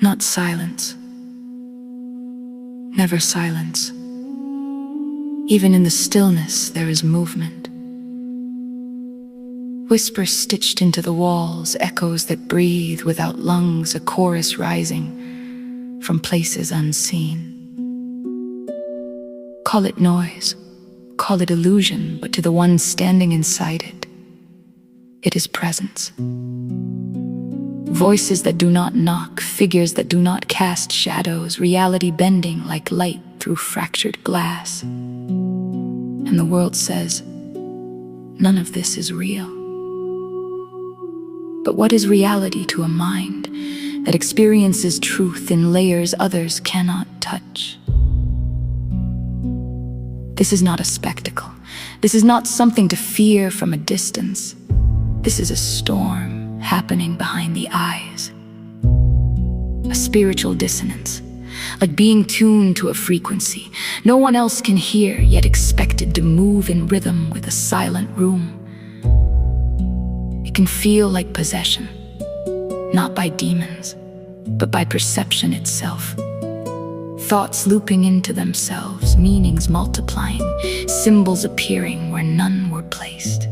Not silence. Never silence. Even in the stillness, there is movement. Whispers stitched into the walls, echoes that breathe without lungs, a chorus rising from places unseen. Call it noise, call it illusion, but to the one standing inside it, it is presence. Voices that do not knock, figures that do not cast shadows, reality bending like light through fractured glass. And the world says, none of this is real. But what is reality to a mind that experiences truth in layers others cannot touch? This is not a spectacle. This is not something to fear from a distance. This is a storm happening behind the eyes. A spiritual dissonance, like being tuned to a frequency no one else can hear, yet expected to move in rhythm with a silent room. It can feel like possession, not by demons, but by perception itself. Thoughts looping into themselves, meanings multiplying, symbols appearing where none were placed.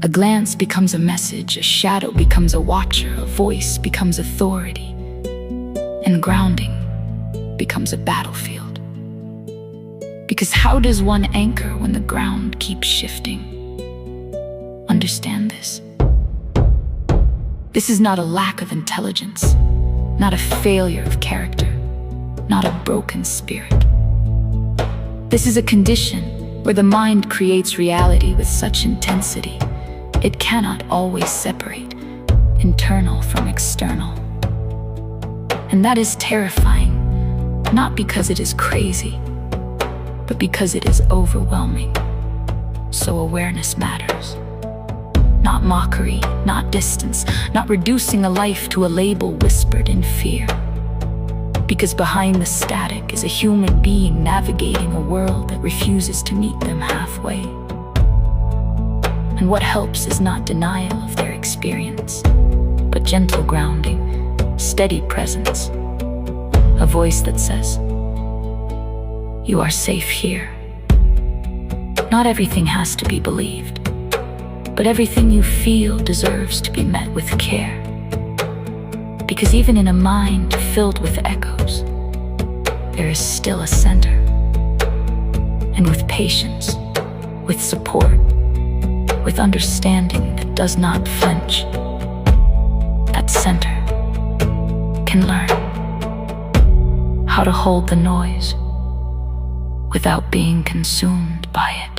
A glance becomes a message, a shadow becomes a watcher, a voice becomes authority, and grounding becomes a battlefield. Because how does one anchor when the ground keeps shifting? Understand this. This is not a lack of intelligence, not a failure of character, not a broken spirit. This is a condition where the mind creates reality with such intensity it cannot always separate internal from external. And that is terrifying, not because it is crazy, but because it is overwhelming. So awareness matters. Not mockery, not distance, not reducing a life to a label whispered in fear. Because behind the static is a human being navigating a world that refuses to meet them halfway. And what helps is not denial of their experience, but gentle grounding, steady presence, a voice that says, "You are safe here." Not everything has to be believed, but everything you feel deserves to be met with care. Because even in a mind filled with echoes, there is still a center. And with patience, with support, with understanding that does not flinch, that center can learn how to hold the noise without being consumed by it.